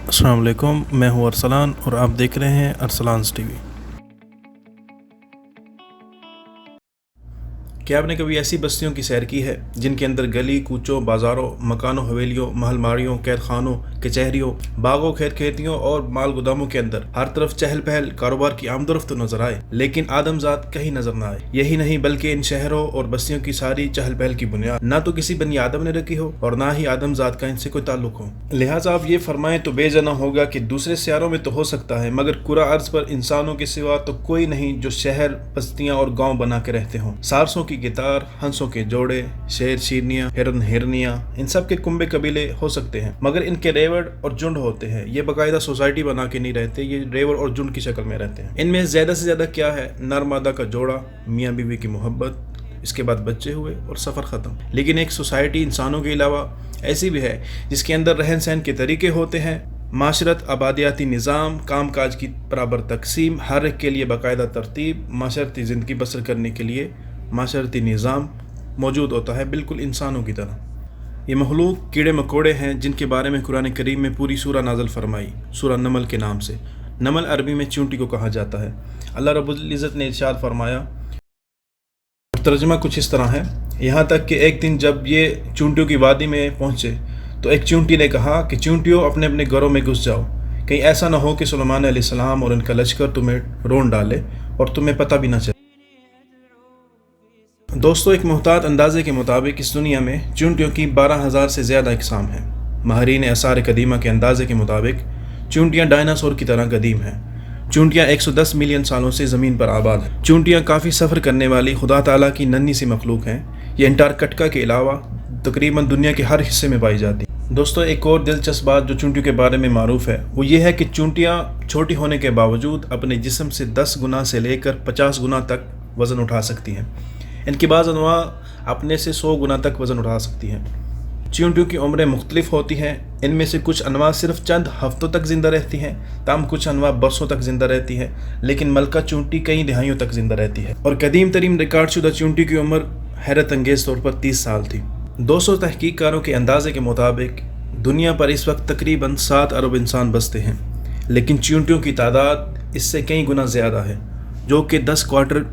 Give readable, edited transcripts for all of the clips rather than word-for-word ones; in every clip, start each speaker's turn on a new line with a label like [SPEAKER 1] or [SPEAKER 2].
[SPEAKER 1] अस्सलाम वालेकुम, मैं हूँ अरसलान और आप देख रहे हैं अरसलान्स टीवी। क्या आपने कभी ऐसी बस्तियों की सैर की है जिनके अंदर गली कूचों, बाज़ारों, मकानों, हवेलियों, महलमारियों, कैद खानों, कचहरियों, बागों, खेत खेतियों और माल गोदामों के अंदर हर तरफ चहल पहल, कारोबार की आमदोरफ्त नजर आए, लेकिन आदमजात कहीं नजर न आए। यही नहीं बल्कि इन शहरों और बस्तियों की सारी चहल पहल की बुनियाद ना तो किसी बनी आदम ने रखी हो और ना ही आदमजात का इनसे कोई ताल्लुक हो। लिहाजा आप ये फरमाएं तो बेजना होगा कि दूसरे सियारों में तो हो सकता है, मगर कुरा अर्ज पर इंसानों के सिवा तो कोई नहीं जो शहर, बस्तियां और गाँव बना के रहते हों। सारसों की गिटार, हंसों के जोड़े, शेर शीरनियां, हिरन हिरनियां, इन सब के कुंबे कबीले हो सकते हैं, मगर इनके रेवड़ और झुंड होते हैं। ये बाकायदा सोसाइटी बना के नहीं रहते, ये रेवड़ और झुंड की शक्ल में रहते हैं। इनमें ज्यादा से ज्यादा क्या है, नर मादा का जोड़ा, मियाँ बीवी की मोहब्बत, इसके बाद बच्चे हुए और सफर खत्म। लेकिन एक सोसाइटी इंसानों के अलावा ऐसी भी है जिसके अंदर रहन सहन के तरीके होते हैं, माशरत, आबादियाती निज़ाम, काम काज की बराबर तकसीम, हर एक के लिए बाकायदा तरतीब, माशरती ज़िंदगी बसर करने के लिए माशरती निज़ाम मौजूद होता है, बिल्कुल इंसानों की तरह। ये मखलूक कीड़े मकोड़े हैं जिनके बारे में कुरान करीम में पूरी सूरा नाज़िल फरमाई, सूरा नमल के नाम से। नमल अरबी में चूंटी को कहा जाता है। अल्लाह रब्बुल इज़्ज़त ने इरशाद फरमाया, तर्जुमा कुछ इस तरह है, यहाँ तक कि एक दिन जब ये चूंटियों की वादी में पहुँचे तो एक चूंटी ने कहा कि चूंटियों अपने अपने घरों में घुस जाओ, कहीं ऐसा ना हो कि सुलेमान अलैहिस्सलाम और उनका लश्कर तुम्हें रोन डाले और तुम्हें पता भी ना चले। दोस्तों, एक मुहतात अंदाजे के मुताबिक इस दुनिया में चूंटियों की 12,000 से ज़्यादा इकसाम हैं। माहरीन आसार कदीमा के अंदाजे के मुताबिक चूंटियाँ डायनासोर की तरह कदीम हैं। चूंटियाँ 110 मिलियन सालों से ज़मीन पर आबाद हैं। चूंटियाँ काफ़ी सफ़र करने वाली खुदा ताला की नन्ही सी मखलूक हैं। ये अंटार्कटिका के अलावा तकरीबन दुनिया के हर हिस्से में पाई जाती हैं। दोस्तों, एक और दिलचस्प बात जो चूंटियों के बारे में मारूफ है वो ये है कि चूंटियाँ छोटी होने के बावजूद अपने जिस्म से 10 गुना से लेकर 50 गुना तक वज़न उठा सकती हैं। इनकी बाज़ अनवा अपने से 100 गुना तक वज़न उठा सकती हैं। चूंटियों की उम्रें मुख्तलिफ होती हैं। इनमें से कुछ अनवा सिर्फ चंद हफ्तों तक ज़िंदा रहती हैं, ताम कुछ अनवा बरसों तक ज़िंदा रहती हैं, लेकिन मलका चूंटी कई दहाइयों तक ज़िंदा रहती है। और कदीम तरीन रिकॉर्डशुदा चूंटी की उम्र हैरत अंगेज़ तौर पर 30 साल थी। 200 तहकीककारों के अंदाजे के मुताबिक दुनिया पर इस वक्त तकरीबन 7 अरब इंसान बसते हैं, लेकिन चूंटियों की तादाद इससे कई गुना ज़्यादा है, जो कि 10 क्वार्टर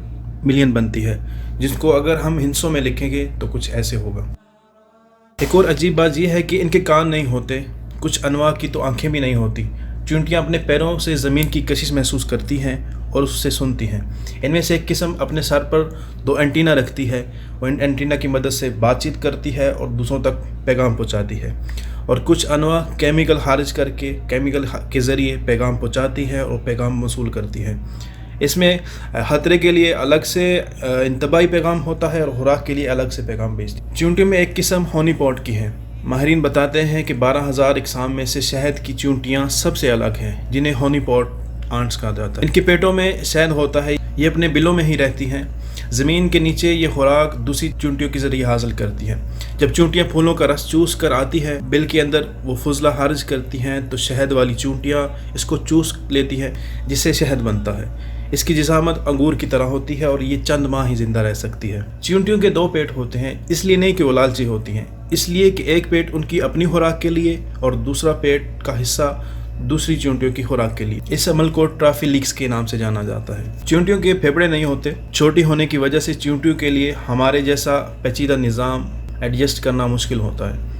[SPEAKER 1] मिलियन बनती है, जिसको अगर हम हिस्सों में लिखेंगे तो कुछ ऐसे होगा। एक और अजीब बात यह है कि इनके कान नहीं होते, कुछ अनवा की तो आंखें भी नहीं होती। चूंटियाँ अपने पैरों से ज़मीन की कशिश महसूस करती हैं और उससे सुनती हैं। इनमें से एक किस्म अपने सर पर 2 एंटीना रखती है, वो इन एंटीना की मदद से बातचीत करती है और दूसरों तक पैगाम पहुंचाती है। और कुछ अनवा केमिकल खारिज करके केमिकल के ज़रिए पैगाम पहुंचाती है और पैगाम मौसूल करती है। इसमें खतरे के लिए अलग से इंतबाही पैगाम होता है और खुराक के लिए अलग से पैगाम भेजती है। चूंटियों में एक किस्म हनी पॉट की है। माहिरीन बताते हैं कि 12,000 इकसाम में से शहद की चूंटियाँ सबसे अलग हैं, जिन्हें हनी पॉट आंट्स कहा जाता है। इनके पेटों में शहद होता है, ये अपने बिलों में ही रहती हैं। ज़मीन के नीचे ये खुराक दूसरी चूंटियों के ज़रिए हासिल करती हैं। जब चूंटियाँ फूलों का रस चूस कर आती है, बिल के अंदर वो फुजला खारिज करती हैं, तो शहद वाली चूंटियाँ इसको चूस लेती हैं, जिससे शहद बनता है। इसकी जिसामत अंगूर की तरह होती है और ये चंद माह ही जिंदा रह सकती है। चूंटियों के 2 पेट होते हैं, इसलिए नहीं कि वो लालची होती हैं, इसलिए कि एक पेट उनकी अपनी खुराक के लिए और दूसरा पेट का हिस्सा दूसरी चूंटियों की खुराक के लिए। इस अमल को ट्राफिलिक्स के नाम से जाना जाता है। चूंटियों के फेफड़े नहीं होते। छोटी होने की वजह से चूंटियों के लिए हमारे जैसा पेचीदा निज़ाम एडजस्ट करना मुश्किल होता है।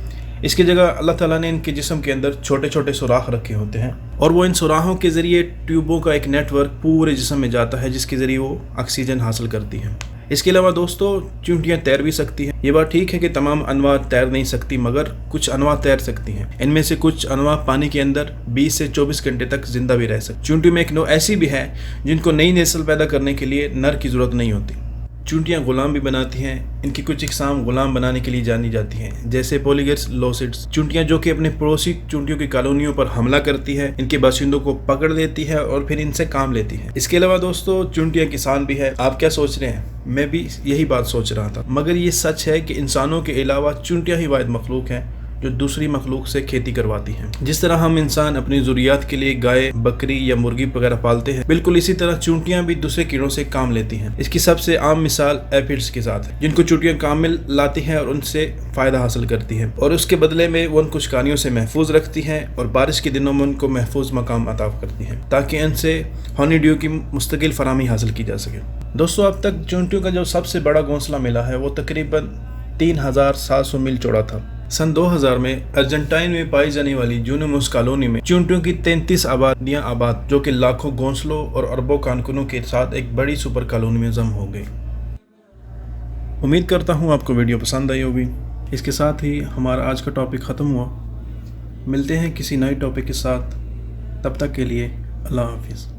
[SPEAKER 1] इसकी जगह अल्लाह ताला ने इनके जिस्म के अंदर छोटे छोटे सुराख रखे होते हैं और वो इन सुराखों के ज़रिए ट्यूबों का एक नेटवर्क पूरे जिस्म में जाता है, जिसके ज़रिए वो ऑक्सीजन हासिल करती हैं। इसके अलावा दोस्तों, चूंटियाँ तैर भी सकती हैं। ये बात ठीक है कि तमाम अनवा तैर नहीं सकती, मगर कुछ अनवा तैर सकती हैं। इनमें से कुछ अनवा पानी के अंदर 20 से 24 घंटे तक जिंदा भी रह सकती। चूंटियों में एक नौ ऐसी भी है जिनको नई नस्ल पैदा करने के लिए नर की ज़रूरत नहीं होती। चूंटियाँ गुलाम भी बनाती हैं। इनकी कुछ इकसाम गुलाम बनाने के लिए जानी जाती हैं, जैसे पोलीगेट्स लोसिड्स चूंटियाँ, जो कि अपने पड़ोसी चूंटियों की कॉलोनियों पर हमला करती है, इनके बाशिंदों को पकड़ लेती है और फिर इनसे काम लेती है। इसके अलावा दोस्तों, चूंटियाँ किसान भी है। आप क्या सोच रहे हैं? मैं भी यही बात सोच रहा था, मगर ये सच है कि इंसानों के अलावा चूंटियाँ ही वाहिद मखलूक हैं जो दूसरी मखलूक से खेती करवाती हैं। जिस तरह हम इंसान अपनी ज़रूरियात के लिए गाय, बकरी या मुर्गी वगैरह पालते हैं, बिल्कुल इसी तरह चूंटियां भी दूसरे कीड़ों से काम लेती हैं। इसकी सबसे आम मिसाल एफिड्स के साथ है, जिनको चूंटियां काम में लाती हैं और उनसे फ़ायदा हासिल करती हैं, और उसके बदले में वो उनको शिकारियों से महफूज रखती हैं और बारिश के दिनों में उनको महफूज मकाम अता करती हैं ताकि इनसे हनी ड्यू की मुस्तकिल फराहमी हासिल की जा सके। दोस्तों, अब तक चूंटियों का जो सबसे बड़ा घोंसला मिला है वो तकरीबन 3700 मील चौड़ा था। सन 2000 में अर्जेंटाइन में पाई जाने वाली जूनोमस कॉलोनी में चूंटियों की 33 आबादियां आबाद, जो कि लाखों घोंसलों और अरबों कानकुनों के साथ एक बड़ी सुपर कॉलोनी में जम हो गई। उम्मीद करता हूं आपको वीडियो पसंद आई होगी। इसके साथ ही हमारा आज का टॉपिक ख़त्म हुआ। मिलते हैं किसी नए टॉपिक के साथ, तब तक के लिए अल्लाह हाफिज़।